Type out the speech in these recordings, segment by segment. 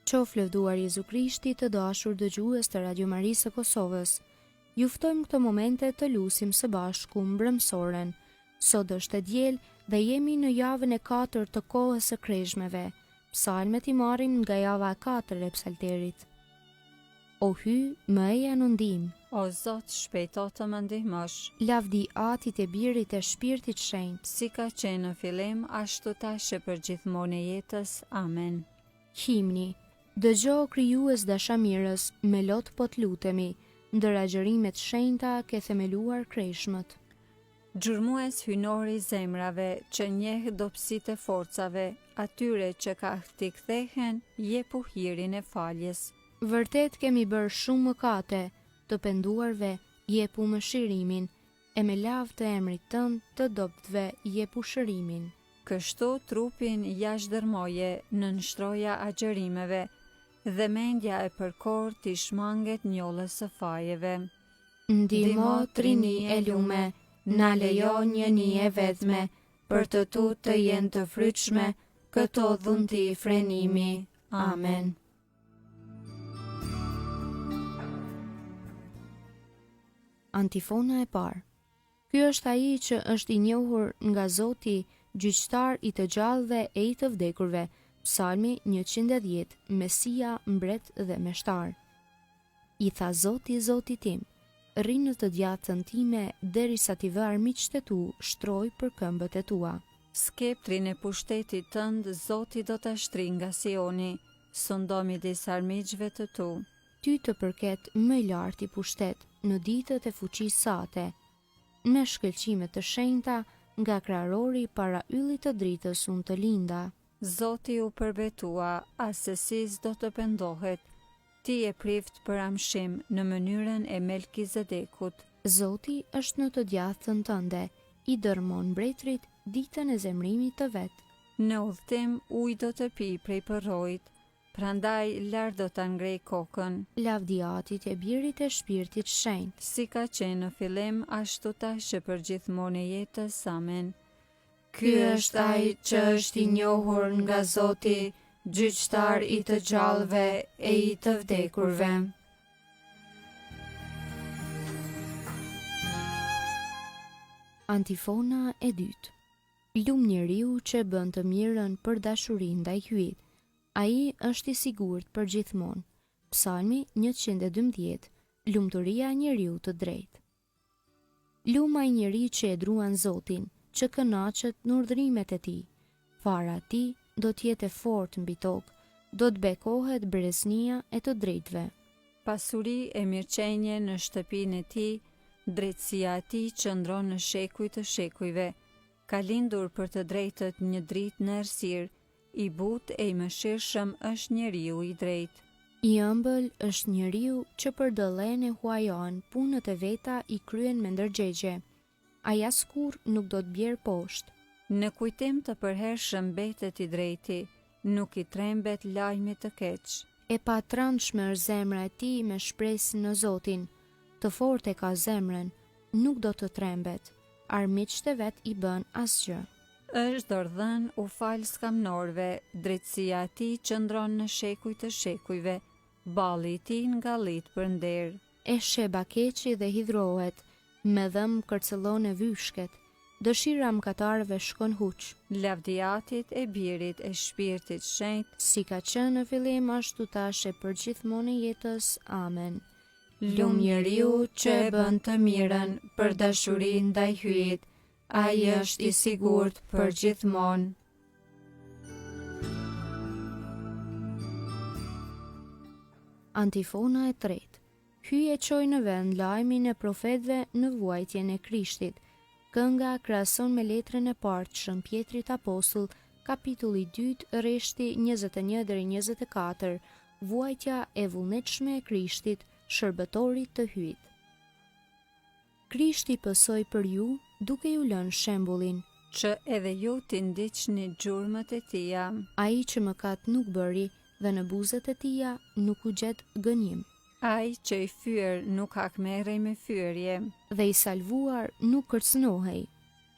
Qof lëvduar Jezu Krishti, të dashur dëgjues të Radio Marisë së Kosovës. Ju ftojmë këto momente të lusim së bashku mbrëmsoren. Sot është e diel dhe jemi në javën e 4 të kohës së kreshmeve. Psalmet i marrim nga java e 4 e psalterit. O hy, më eja në ndim. O Zot, shpejto të më ndihmosh. Lavdi Atit e Birit e Shpirtit Shenjtë, Si ka qenë në fillim, ashtu tash e për gjithmonë e jetës. Amen. Himni. Dëgjo krijues dashamirës, me lot po të lutemi, ndër agjërimet shenjta ke themeluar kreshmët. Gjurmues hynori zemrave, që njeh dobësitë e forcave, atyre që ka t'i kthehen, jepu hirin e faljes. Vërtet kemi bërë shumë mëkate, të penduarve jepu mëshirimin, e me lavë të emrit tënd të dobëtve jepu shërimin. Kështu trupin jashtëdërmoje në nshtroja agjërimeve, dhe mendja e përkor t'i shmanget njollës së fajeve. Ndihmo trini e lume, na lejo një nije vetme, për të tu të jenë të frytshme, këto dhunti frenimi. Amen. Antifona e parë. Ky është ai që është i njohur nga Zoti, gjyqtar i të gjallëve e i të vdekurve. Psalmi 110, Mesia, mbret dhe meshtar. I tha Zoti Zotit tim, rri në të djathtën time derisa t'i vë armiqtë e tu shtroj për këmbët e tua. Skeptrin e pushtetit tënd Zoti do ta shtri nga Sioni, sundo midis armiqve të tu. Ty të përket më i larti pushtet në ditët e fuqisë sate, me shkëlqime të shenjta nga krarori para yllit të dritës unë të linda. Zoti u përbetua, asësis do të pendohet, ti e prift për amshim në mënyrën e Melkizedekut. Zoti është në të djathtën tënde, i dërmon mbretërit ditën e zemrimit të vet. Në udhtim ujë do të pi prej përrojit, prandaj lart do ta ngrej kokën. Lavdi Atit e Birit e Shpirtit Shenjtë, Si ka qenë në fillim, ashtu tash e për gjithmonë e jetës. Amen. Ky është ai që është i njohur nga Zoti, gjyqtar i të gjallëve e i të vdekurve. Antifona e dytë. Lum njeriu që bën të mirën për dashurinë ndaj hyjit. Ai është i sigurt për gjithmonë. Psalmi 112. Lumturia e njeriu të drejtë. Lum ai njeri që e druan Zotin, që kënaqet në urdhrimet e tij. Fara e tij do të jetë e fortë mbi tokë, do të bekohet breznia e të drejtëve. Pasuri e mirëqenie në shtëpinë e tij, drejtësia e tij qëndron në shekuj të shekujve. Ka lindur për të drejtët një dritë në errësirë, i butë e i mëshirshëm është njeriu i drejtë. I ëmbël është njeriu që për dëllen e huajon, punët e veta i kryen me ndërgjegje. Ai askur nuk do të bjerë poshtë. Në kujtim të përhershëm mbetet i drejti, nuk i trembet lajmi të keq. E patrëndshme është zemra e tij me shpresë në Zotin. Të fortë e ka zemrën, nuk do të trembet. Armiqtë e vet i bën asgjë. Është dordhën u fal skamnorëve, drejtësia e tij qëndron në shekuj të shekujve, balli i tij ngallit për nder. E sheba keqi dhe hidhrohet, me dhëm kërcëllon e vyshket, dëshira mëkatarëve shkon huq. Lavdi Atit e Birit e Shpirtit Shenjtë, Si ka qenë në fillim ashtu tash e për gjithmonë e jetës. Amen. Lum njeriu që e bën të mirën për dashurinë ndaj hyjit, ai është i sigurt për gjithmonë. Antifona e tretë. Hyje çoi në vend lajmin e profetëve në vuajtjen e Krishtit. Kënga krahason me letrën e parë të Shën Pjetrit Apostull, kapitulli 2, rreshti 21-24, vuajtja e vullnetshme e Krishtit, shërbëtorit të hyjit. Krishti pësoi për ju, duke ju lënë shembullin, që edhe ju t'i ndiqni gjurmët e tia. ai që mëkat nuk bëri dhe në buzët e tija nuk u gjet gënjim. Ai që i fyer nuk hakmerrej me fyerje, Dhe i salvuar nuk kërcënohej,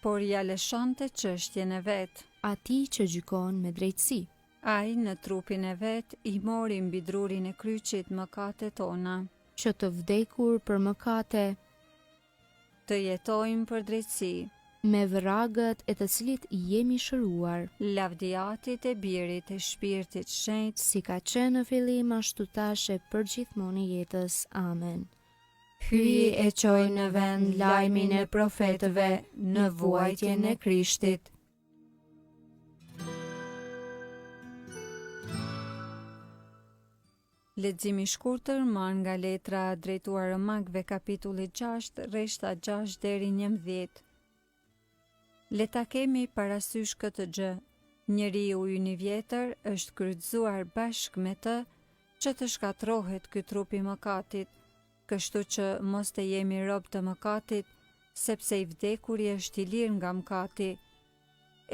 por ja lëshonte çështjen e vet. atij që gjykon me drejtësi. Ai në trupin e vet I mori mbi drurin e kryqit mëkatet tona, që të vdekur për mëkate, të jetojmë për drejtësi, me vragët e të cilit jemi shëruar, lavdiatit e Birit e Shpirtit Shenjtë, si ka qenë në fillim ashtu tash e përgjithmonë i jetës. Amen. Hyj e çoj në vend lajmin e profetëve në vuajtjen e Krishtit. Leximi I shkurtër marrë nga letra drejtuar Romakëve kapitulli 6, rreshta 6 deri 11. Le ta kemi parasysh këtë gjë. Njeriu I vjetër është kryqëzuar bashkë me të që të shkatërrohet ky trup I mëkatit, kështu që mos të jemi rob të mëkatit, sepse I vdekuri është I lirë nga mëkati.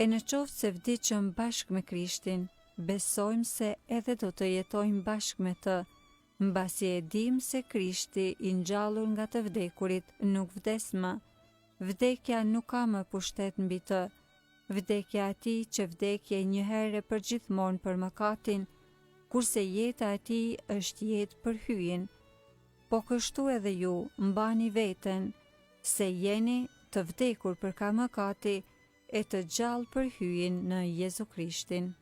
E në qoftë se vdiqëm bashkë me Krishtin, besojmë se edhe do të jetojmë bashkë me të, mbasi e dim se Krishti I ngjallur nga të vdekurit nuk vdes më. Vdekja nuk ka më pushtet mbi të. Vdekja e Atij që vdekje një herë për gjithmonë për mëkatin, kurse jeta e Tij është jetë për hyjen. Po kështu edhe ju mbani veten, se jeni të vdekur për ka mëkati e të gjallë për hyjen në Jezu Krishtin.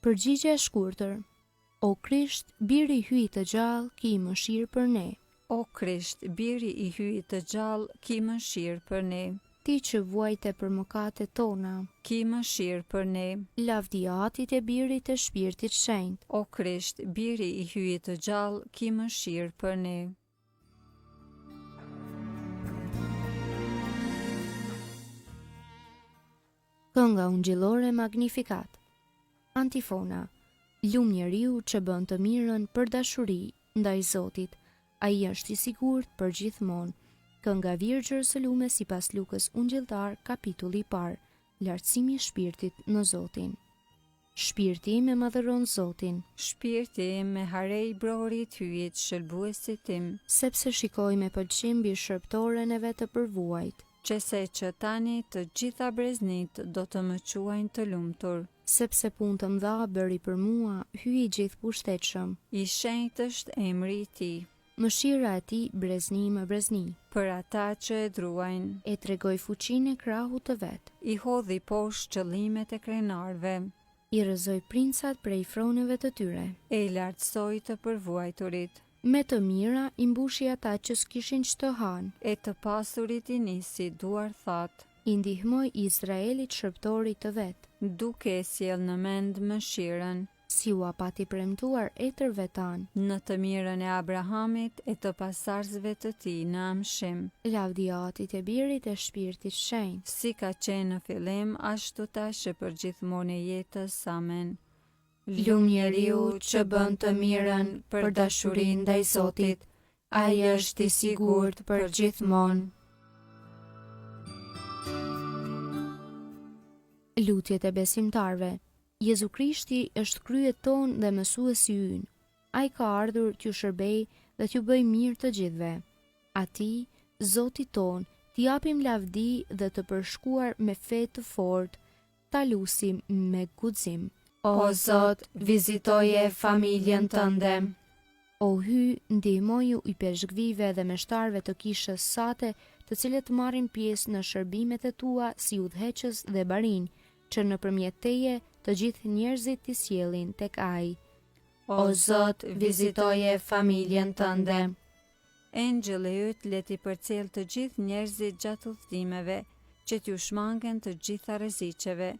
Përgjigje e shkurtër. O Krisht, biri I hyjit të gjallë, ki mëshirë për ne. O Krisht, biri I hyjit të gjallë, ki mëshirë për ne. Ti që vuajte për mëkatet tona, Ki mëshirë për ne. lavdiatit e birit të Shpirtit Shenjtë, O Krisht, biri I hyjit të gjallë, ki mëshirë për ne. Kënga ungjillore Magnificat. Antifona. Lum njeriu që bën të mirën për dashuri ndaj Zotit, ai është I sigurt për gjithmonë. Kënga Virgjër së lume sipas Lukës ungjilltar, kapitulli I parë. Lartësimi I shpirtit në Zotin. Shpirti im e madhëron Zotin, Shpirti im me harej brori I hyjit shëlbuesit tim, sepse shikoj me pëlqim mbi shërptoren e vet të përvuajt, qese që tani të gjitha breznit do të më quajnë të lumtur. sepse punë të mëdha bëri për mua, hyi I gjithë pushtetshëm. I shenjtë është emri I Tij, Mëshira e Tij brezni më brezni, për ata që e druajnë. e tregoj fuqinë e krahut të vet. I hodhi poshtë qëllimet e krenarëve, I rrëzoi princat prej froneve të tyre. e I lartësoi të përvuajturit, Me të mira I mbushi ata që s'kishin ç'të hanë. e të pasurit I nisi duar thatë, I ndihmoi Izraelit shërptorit të vet, duke e sjell në mend mëshirën, si u apati premtuar etërve tanë. në të mirën e Abrahamit e të pasardhësve të tij në amshim, Lavdiatit e birit e Shpirtit Shenjtë, si ka qenë në fillim, ashtu tash e për gjithmonë e jetës. Amen. lum njeriu që bën të mirën për dashuri ndaj Zotit, ai është I sigurt për gjithmonë. Lutjet e besimtarve. Jezu Krishti është kryet ton dhe mësuesi ynë. Ai ka ardhur t'ju shërbej dhe t'ju bëj mirë të gjithëve. Atij, Zoti ton, t'i japim lavdi dhe të përshkuar me fe të fortë, ta lusim me guxim. O Zot, vizitoje familjen tënde. O hy, ndihmoju I peshgvive dhe meshtarve të kishës sate, të cilët marrin pjesë në shërbimet e tua si udhëheqës dhe barin, që nëpërmjet teje të gjithë njerëzit t'i sjellin tek ai. O Zot, vizitoje familjen tënde. Engjëlli yt le t'i përcjell të gjithë njerëzit gjatë udhëtimeve, që t'ju shmangen të gjitha rreziqeve.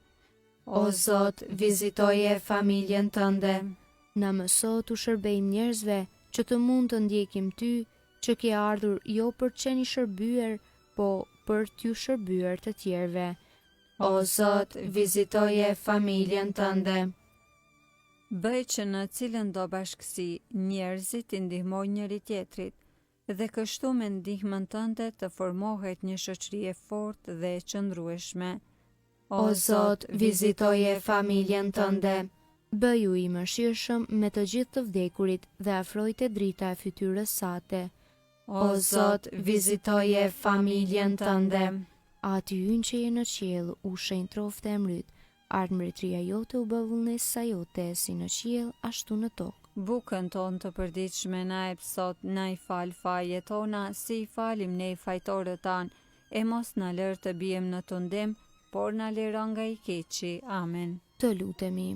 O Zot, vizitoje familjen tënde. Na mëso t'u shërbejmë njerëzve që të mund të ndjekim ty, që ke ardhur jo për të qenë I shërbyer, po për t'ju shërbyer të tjerëve. O Zot, vizitoje familjen tënde. Bëj që në cilën do bashkësi njerëzit I ndihmojnë njëri tjetrit, dhe kështu me ndihmën tënde të formohet një shoqëri e fortë dhe e qëndrueshme. O Zot, vizitoje familjen tënde. Bëju I mëshirshëm me të gjithë të vdekurit dhe afrojte drita e fytyrës sate. O Zot, vizitoje familjen tënde. Aty ynë që je në qiell, u shenjë troftë e mryt, ardh mbretëria jote, u bë vullnesa jote, si në qiell, ashtu në tokë. Bukën tonë të përditshme na jep sot, na i fal fajet tona, si i falim ne fajtorët tanë, e mos na lër të bijem në tundim, por na liron nga i keqi. Amen. Të lutemi.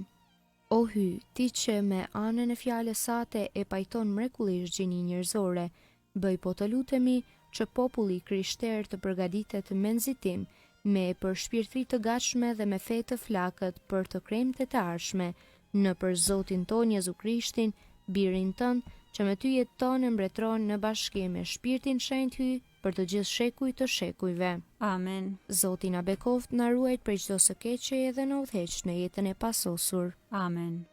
O Hy, ti që me anën e fjalës sate e pajton mrekullisht gjini njerëzore, bëj po të lutemi që populli krishter të përgatitet me nxitim, me për shpirtëri të gatshme dhe me fe të flakët për të kremtë të ardhshme, në për Zotin ton Jezu Krishtin, birin tënd, që me ty jeton e mbretëron në bashkim me Shpirtin Shenjtë Hy për të gjithë shekujt të shekujve. Amen. Zoti na bekoft, na ruajt prej çdo së keqe dhe na udhëheq në jetën e pasosur. Amen.